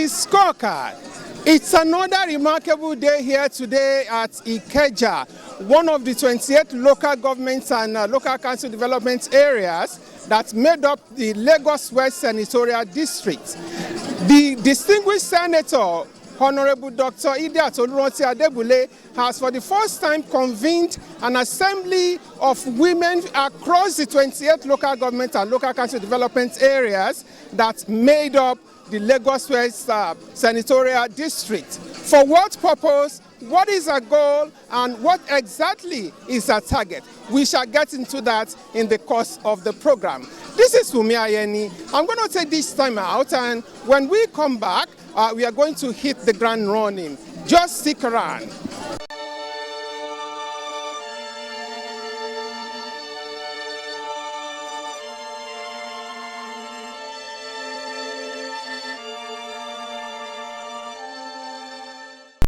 scorecard. It's another remarkable day here today at Ikeja, one of the 28 local governments and local council development areas that made up the Lagos West Senatorial District. The distinguished senator, Honorable Dr. Adebule, has for the first time convened an assembly of women across the 28 local government and local council development areas that made up the Lagos West Senatorial District. For what purpose, what is our goal, and what exactly is our target? We shall get into that in the course of the program. This is Wumi Ayeni. I'm going to take this time out, and when we come back, we are going to hit the ground running. Just stick around.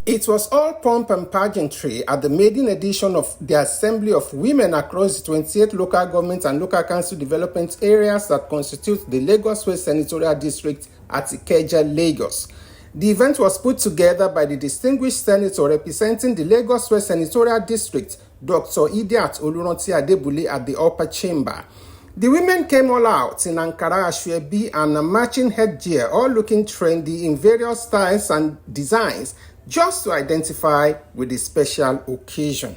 It was all pomp and pageantry at the maiden edition of the Assembly of Women across the 28 local government and local council development areas that constitute the Lagos West Senatorial District at Ikeja, Lagos. The event was put together by the distinguished senator representing the Lagos West Senatorial District, Dr. Adebule, at the upper chamber. The women came all out in Ankara, Ashwebi, and a matching headgear, all looking trendy in various styles and designs, just to identify with the special occasion.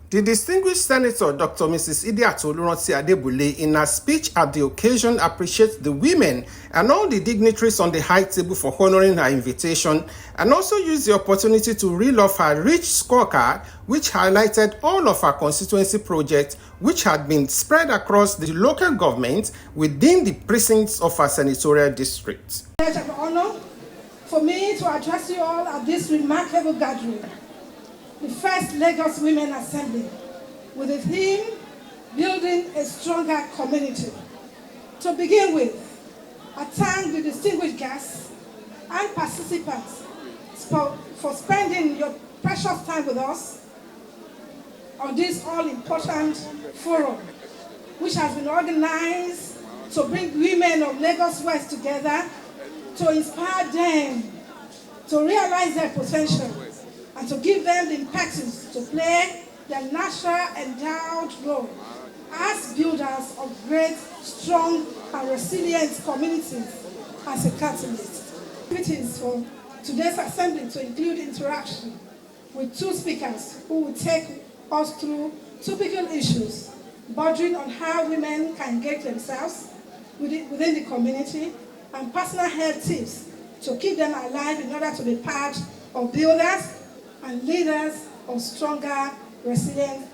The distinguished senator, Dr. Mrs. Adebule, in her speech at the occasion, appreciates the women and all the dignitaries on the high table for honoring her invitation, and also used the opportunity to reel off her rich scorecard, which highlighted all of her constituency projects, which had been spread across the local government within the precincts of her senatorial district. It's an honor for me to address you all at this remarkable gathering, the first Lagos Women Assembly, with the theme, Building a Stronger Community. To begin with, I thank the distinguished guests and participants for spending your precious time with us on this all-important forum, which has been organized to bring women of Lagos West together, to inspire them to realize their potential, and to give them the impetus to play their natural endowed role as builders of great, strong, and resilient communities as a catalyst. Activities for today's assembly to include interaction with two speakers who will take us through topical issues bordering on how women can engage themselves within the community, and personal health tips to keep them alive in order to be part of builders and leaders of stronger, resilient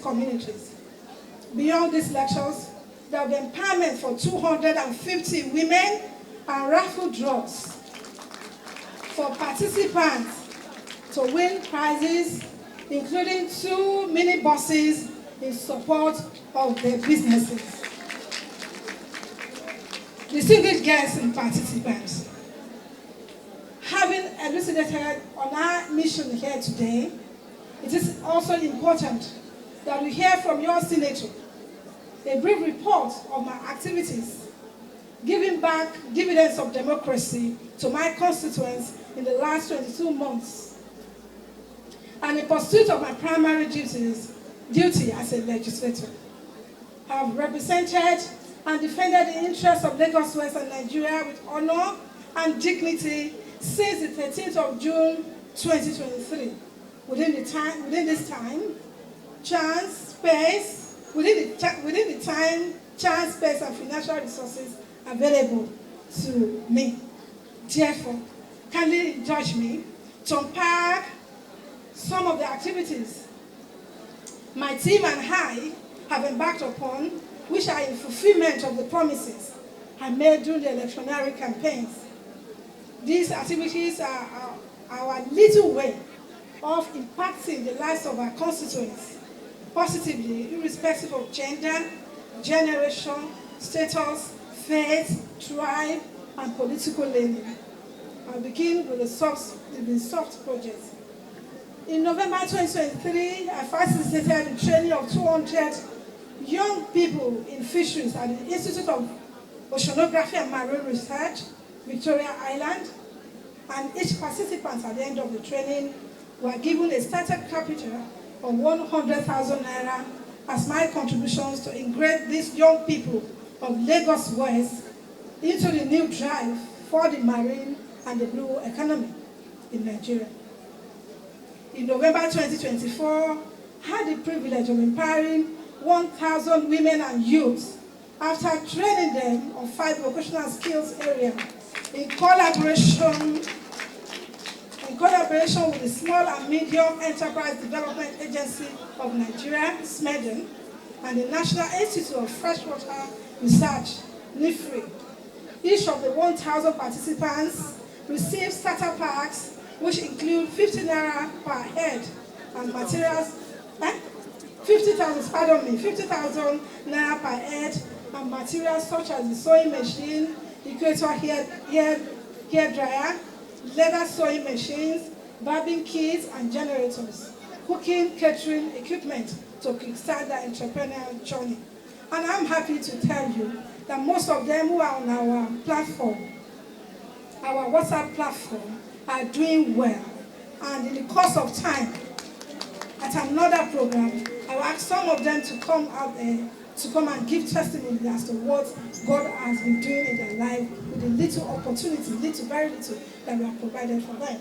communities. Beyond these lectures, there will be empowerment for 250 women and raffle draws for participants to win prizes, including 2 mini buses in support of their businesses. Distinguished guests and participants, having elucidated on our mission here today, it is also important that we hear from your senator a brief report of my activities, giving back dividends of democracy to my constituents in the last 22 months, and in pursuit of my primary duty as a legislator. I have represented and defended the interests of Lagos West and Nigeria with honor and dignity since the 13th of June 2023. Within this time, chance, space, within the time, chance, space, and financial resources available to me. Therefore, kindly indulge me to unpack some of the activities my team and I have embarked upon, which are in fulfillment of the promises I made during the electioneering campaigns. These activities are our little way of impacting the lives of our constituents positively, irrespective of gender, generation, status, faith, tribe, and political leaning. I'll begin with the soft project. In November 2023, I facilitated the training of 200 young people in fisheries at the Institute of Oceanography and Marine Research, Victoria Island, and each participant at the end of the training were given a starter capital of 100,000 naira as my contributions to integrate these young people of Lagos West into the new drive for the marine and the blue economy in Nigeria. In November 2024, I had the privilege of empowering 1,000 women and youths after training them on 5 vocational skills areas in collaboration with the Small and Medium Enterprise Development Agency of Nigeria, SMEDEN, and the National Institute of Freshwater Research, NIFRI. Each of the 1,000 participants received starter packs, which include 50 naira per head and materials, 50,000 naira per head and materials such as the sewing machine, equator hair dryer, leather sewing machines, barbing kits and generators, cooking, catering equipment to kickstart their entrepreneurial journey. And I'm happy to tell you that most of them who are on our platform, our WhatsApp platform, are doing well. And in the course of time, at another program, I will ask some of them to come out there to come and give testimony as to what God has been doing in their life with the little opportunity, very little, that we have provided for them.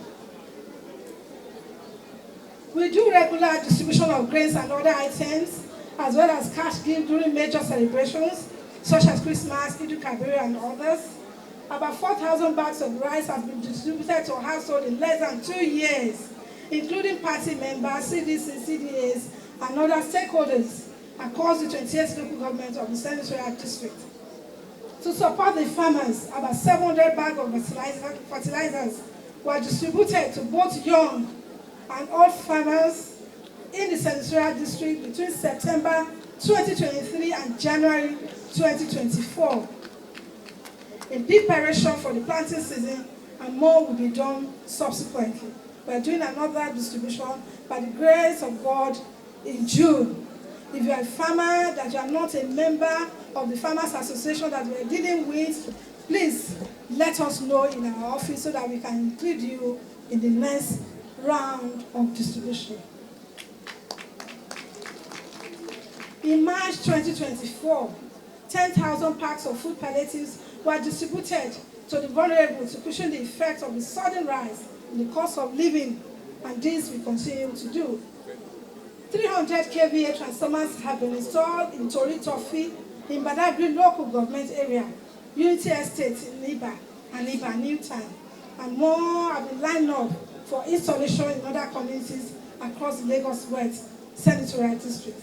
We do regular distribution of grains and other items, as well as cash gift during major celebrations, such as Christmas, Eid al-Kabir, and others. About 4,000 bags of rice have been distributed to households in less than 2 years, including party members, CDCs, CDAs, and other stakeholders across the 28th local government of the Senatorial District. To support the farmers, about 700 bags of fertilizers were distributed to both young and old farmers in the Senatorial District between September 2023 and January 2024. In preparation for the planting season, and more will be done subsequently. We are doing another distribution by the grace of God in June. If you are a farmer, that you are not a member of the Farmers Association that we are dealing with, please let us know in our office so that we can include you in the next round of distribution. In March 2024, 10,000 packs of food palliatives were distributed to the vulnerable to cushion the effects of the sudden rise in the cost of living, and this we continue to do. 300 kVA transformers have been installed in Tori Tofi, in Badagry local government area, Unity Estate in Iba and Iba Newtown, and more have been lined up for installation in other communities across the Lagos West Senatorial District.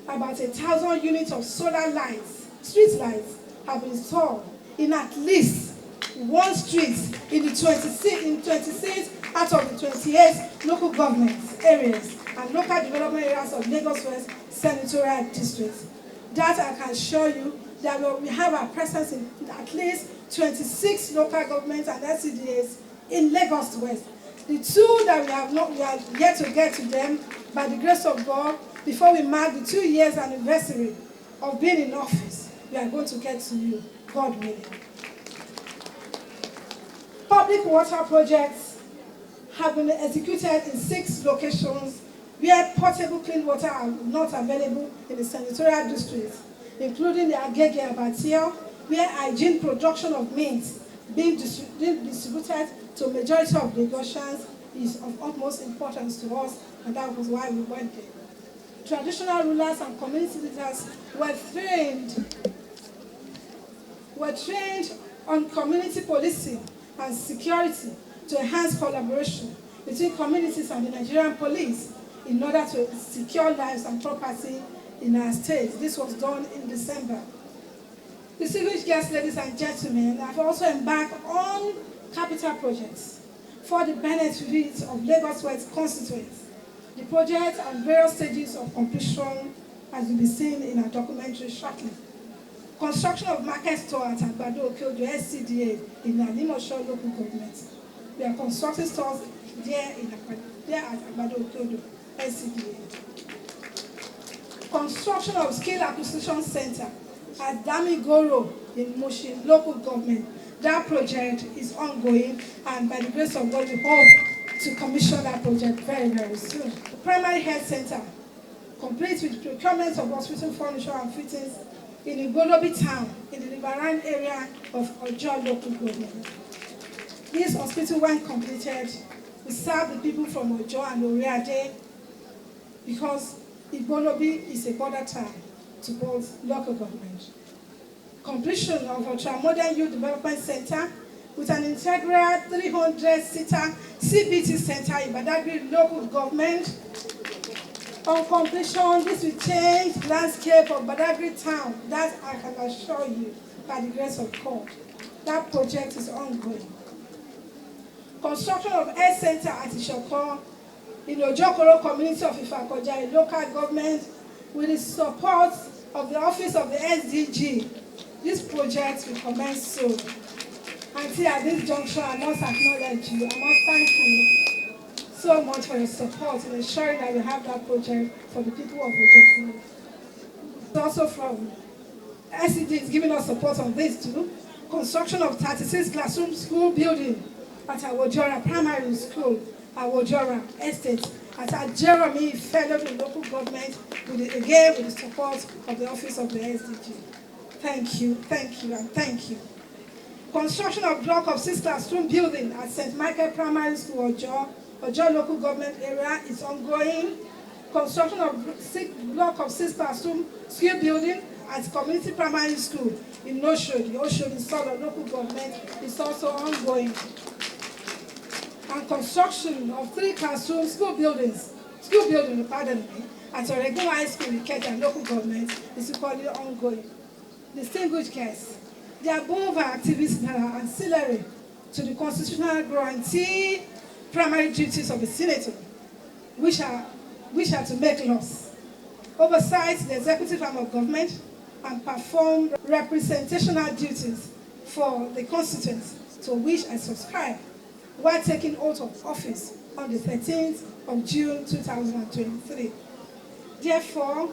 About 1,000 units of solar lights, street lights, have been installed in at least one street in 26 out of the 28 local government areas and local development areas of Lagos West Senatorial District. That I can show you that we have our presence in at least 26 local governments and LCDAs in Lagos West. The two that we are yet to get to them, by the grace of God, before we mark the 2 years anniversary of being in office, we are going to get to you, God willing. Public water projects have been executed in 6 locations where portable clean water are not available in the senatorial districts, including the Agege Abattoir, where hygiene production of meat being distributed to a majority of Lagosians is of utmost importance to us, and that was why we went there. Traditional rulers and community leaders were trained on community policing and security to enhance collaboration between communities and the Nigerian police in order to secure lives and property in our state. This was done in December. Distinguished guests, ladies and gentlemen, I've also embarked on capital projects for the benefit of Lagos West constituents. The projects are various stages of completion, as will be seen in our documentary shortly. Construction of market store at Adebule, SCDA in Alimosho local government. We are constructing stores there at Adebule, SCDA. Construction of skill acquisition center at Damigoro in Mushin local government. That project is ongoing, and by the grace of God, we hope to commission that project very, very soon. The primary health center, complete with procurement of hospital furniture and fittings in Igolobi town, in the Libaran area of Ojo local government. This hospital, when completed, will serve the people from Ojo and Oriade, because Igolobi is a border town to both local government. Completion of ultra-modern youth development center with an integral 300-seater CBT center in Badagry local government. On completion, this will change the landscape of Badagry town. That I can assure you by the grace of God. That project is ongoing. Construction of health center at Ishoko in Ojokoro community of Ifakoja, a local government, with the support of the office of the SDG. This project will commence soon. Until at this juncture, I must acknowledge you. I must thank you so much for your support in ensuring that we have that project for the people of Ojokoro. Also from SDG is giving us support on this too. Construction of 36 classroom school building at Awojora Primary School, Awojora Estate, at our Jeremy Fellow local government, again with the support of the office of the SDG. Thank you, and thank you. Construction of block of 6 classroom building at St. Michael Primary School, Ojo local government area is ongoing. Construction of block of 6 classroom school building at Community Primary School in Oshodi, Solo local government is also ongoing. And construction of 3 classroom school building, at Oregon High School in Ikeja local government is equally ongoing. Distinguished guests, the above activities that are ancillary to the constitutional guarantee primary duties of a senator, which are to make laws, oversight the executive arm of government, and perform representational duties for the constituents to which I subscribe, while taking oath of office on the 13th of June 2023. Therefore,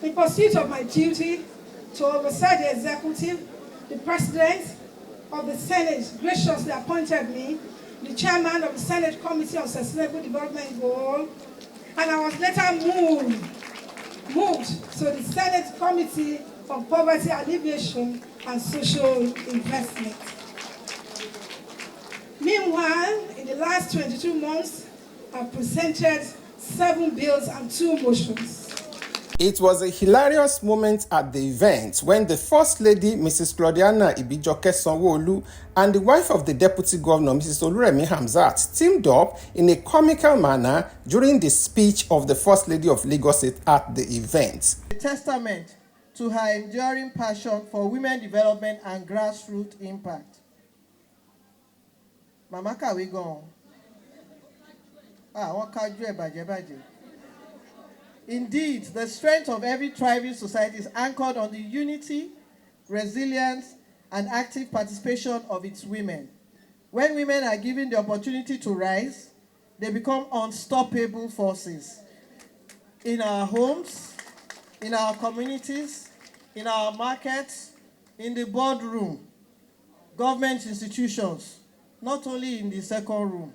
in pursuit of my duty to oversight the executive, the President of the Senate graciously appointed me the chairman of the Senate Committee on Sustainable Development Goal, and I was later moved to the Senate Committee on Poverty Alleviation and Social Investment. Meanwhile, in the last 22 months, I've presented 7 bills and 2 motions. It was a hilarious moment at the event when the First Lady, Mrs. Claudiana Ibijoke Sanwo-Olu, and the wife of the Deputy Governor, Mrs. Oluremi Hamzat, teamed up in a comical manner during the speech of the First Lady of Lagos State at the event. A testament to her enduring passion for women development and grassroots impact. Mama kàwé gan. Wọ́n kájú ẹ̀ bàjẹ́. Indeed, the strength of every thriving society is anchored on the unity, resilience, and active participation of its women. When women are given the opportunity to rise, they become unstoppable forces in our homes, in our communities, in our markets, in the boardroom, government institutions, not only in the second room.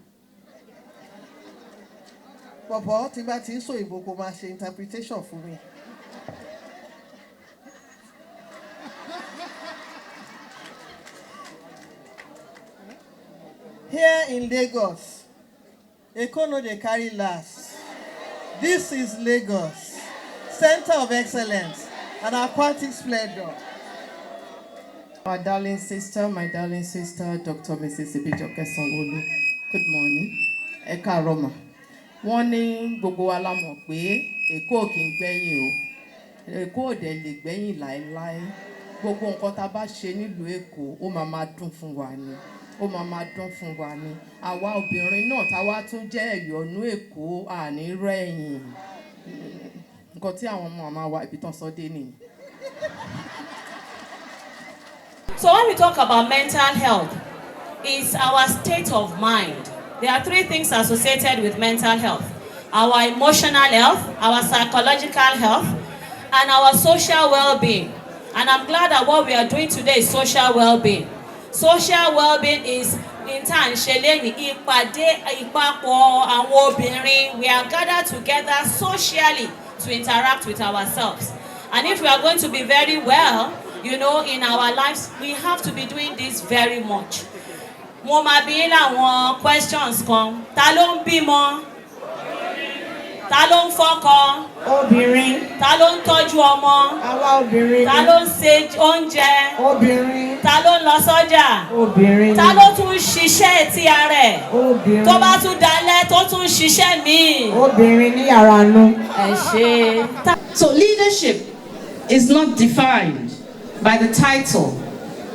Pọ̀pọ̀ tí bá ti ń sọ ìbò kò máa ṣe interpretation fún mi. Here in Lagos, Eko no dey carry last. This is Lagos, center of excellence and aquatic splendor. My darling sister, Dr. Mrs. Ibijoke Sanwo-Olu, good morning. Ẹ káàárọ̀ mà. Wọ́n ní gbogbo wa la mọ̀ pé Èkó kì í gbẹ̀yìn o. Èkó ò dẹ̀ lè gbẹ̀yìn láéláé. Gbogbo nǹkan tá a bá ṣe nílùú Èkó, ó máa dùn fún wa ni. Ó máa dùn fún wa ni. Àwa obìnrin náà tá wá tún jẹ́ ẹ̀yọ̀nú Èkó àní rẹ̀yìn. Nǹkan tí àwọn ọmọ wa ibi tán sọ dé nìyí. So when we talk about mental health, it's our state of mind. There are three things associated with mental health: our emotional health, our psychological health, and our social well-being. And I'm glad that what we are doing today is social well-being. Social well-being is in turn we are gathered together socially to interact with ourselves. And if we are going to be very well, you know, in our lives, we have to be doing this very much. Mo máa bi láwọn questions kan. Ta ló ń bímọ? Ta ló ń fọ́kọ? Obìnrin. Ta ló ń tọ́jú ọmọ? Àwa obìnrin. Ta ló ń ṣe oúnjẹ? Obìnrin. Ta ló ń lọ sọ́jà? Obìnrin. Ta ló tún ṣiṣẹ́ ti ara ẹ̀? Obìnrin. Tó bá tún dalẹ̀ tó tún ṣiṣẹ́ míì. Obìnrin ní yàrá nú. Ẹ ṣé. So leadership is not defined by the title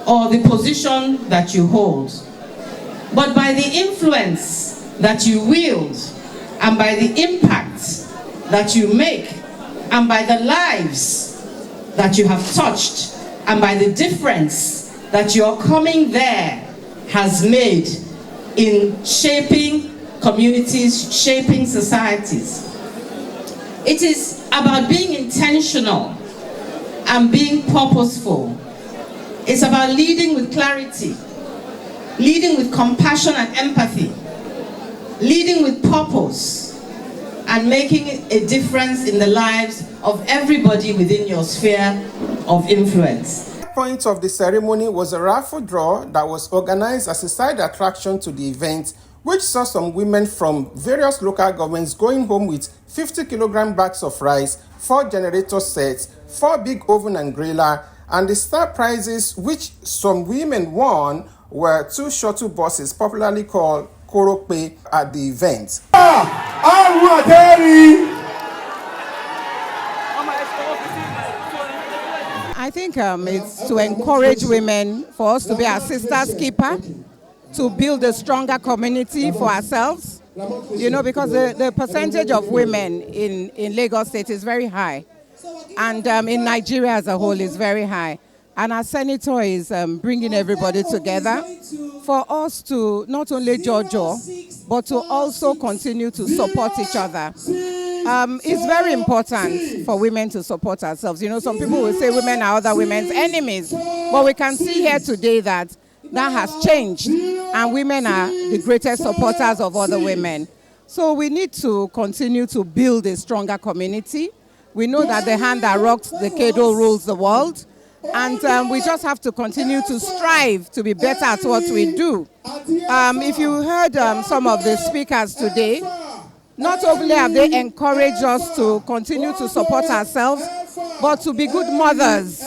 or the position that you hold, but by the influence that you wield, and by the impact that you make, and by the lives that you have touched, and by the difference that your coming there has made in shaping communities, shaping societies. It is about being intentional and being purposeful. It's about leading with clarity, leading with compassion and empathy, leading with purpose, and making a difference in the lives of everybody within your sphere of influence. The point of the ceremony was a raffle draw that was organized as a side attraction to the event, which saw some women from various local governments going home with 50-kilogram bags of rice, 4 generator sets, 4 big oven and griller, and the star prizes which some women won were 2 shuttle buses, popularly called Korope, at the event. I think it's to encourage women, for us to be our sister's keeper, to build a stronger community for ourselves, you know, because the percentage of women in Lagos State is very high, and in Nigeria as a whole is very high. And our senator is bringing everybody together for us to not only judge, but to also continue to support each other. It's very important for women to support ourselves. You know, some people will say women are other women's enemies, but we can see here today that has changed, and women are the greatest supporters of other women. So we need to continue to build a stronger community. We know that the hand that rocks the cradle rules the world, and we just have to continue to strive to be better at what we do. If you heard some of the speakers today, not only have they encouraged us to continue to support ourselves, but to be good mothers,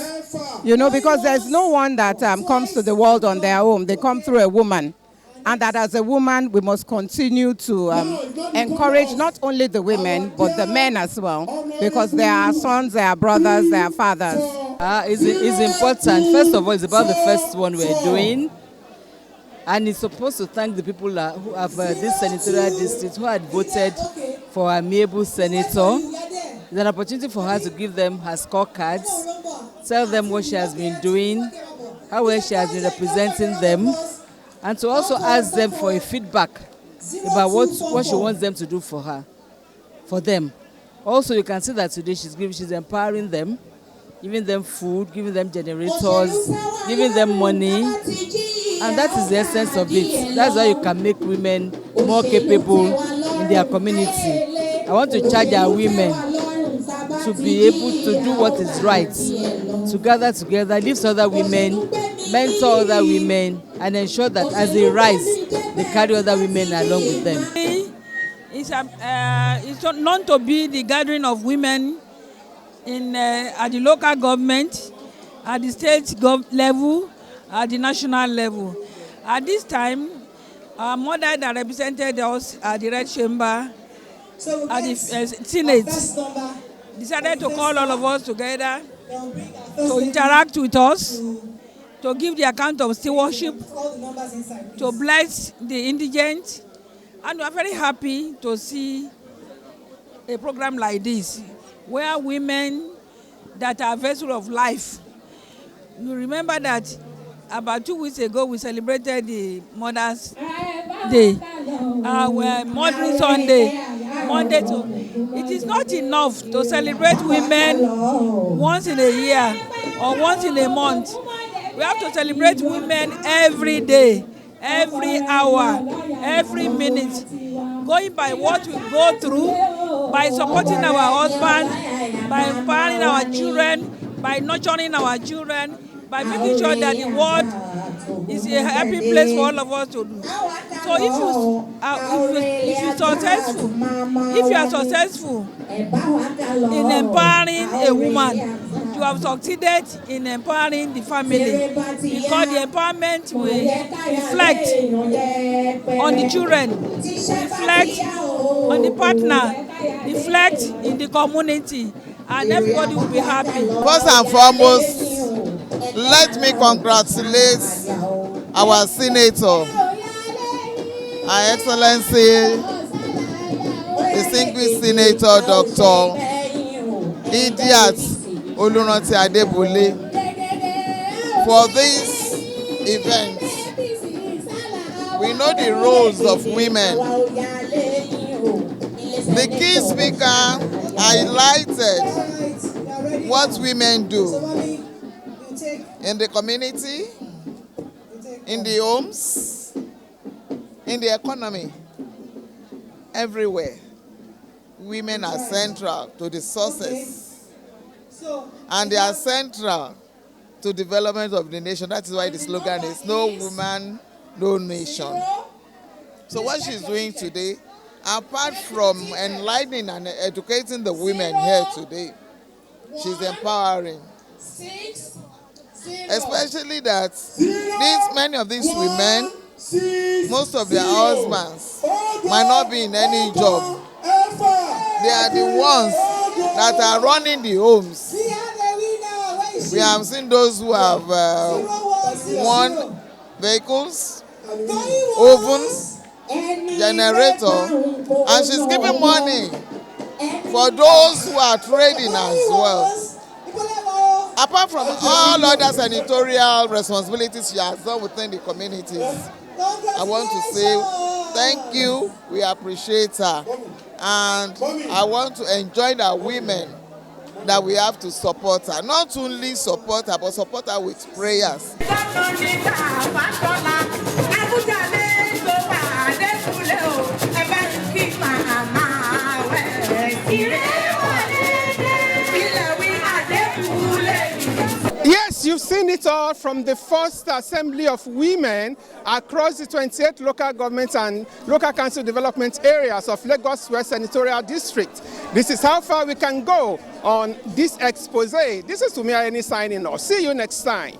you know, because there's no one that comes to the world on their own. They come through a woman. And that as a woman, we must continue to encourage not only the women, but the men as well, because they are sons, they are brothers, they are fathers. It's important. First of all, it's about the first one we're doing. And it's supposed to thank the people who have this senatorial district who had voted for our amiable senator. It's an opportunity for her to give them her scorecards, tell them what she has been doing, how well she has been representing them, and to also ask them for a feedback about what she wants them to do for them. Also, you can see that today she's empowering them, giving them food, giving them generators, giving them money, and that is the essence of it. That's how you can make women more capable in their community. I want to charge our women to be able to do what is right, to gather together, lift other women, mentor other women, and ensure that as they rise, they carry other women along with them. It's known to be the gathering of women at the local government, at the state level, at the national level. At this time, our mother that represented us at the Red Chamber, at the Senate, decided to call all of us together to interact with us, to give the account of stewardship, to bless the indigent. And we are very happy to see a program like this, where women that are vessels of life, you remember that about 2 weeks ago, we celebrated the Mother's Day, our Mothering Sunday, Monday to. It is not enough to celebrate women once in a year or once in a month. We have to celebrate women every day, every hour, every minute, going by what we go through, by supporting our husband, by empowering our children, by nurturing our children, by making sure that the world is a happy place for all of us to do. So if you are successful in empowering a woman, you have succeeded in empowering the family, because the empowerment will reflect on the children, reflect on the partner, reflect in the community, and everybody will be happy. First and foremost, let me congratulate our Senator, Her Excellency, Distinguished Senator Dr. Adebule, for this event. We know the roles of women. The key speaker highlighted what women do in the community, in the homes, in the economy, everywhere. Women are central to the success, and they are central to development of the nation. That is why the slogan is "No woman, no nation." So what she's doing today, apart from enlightening and educating the women here today, she's empowering. Especially that many of these women, most of their husbands might not be in any job. They are the ones that are running the homes. We have seen those who have won vehicles, ovens, generator, and she's giving money for those who are trading as well. Apart from all other senatorial responsibilities she has done within the communities, I want to say thank you. We appreciate her. And I want to enjoin our women that we have to support her. Not only support her, but support her with prayers. Yes, you've seen it all from the first assembly of women across the 28 local governments and local council development areas of Lagos West Senatorial District. This is how far we can go on this expose. This is Tumi Ayeni signing off. See you next time.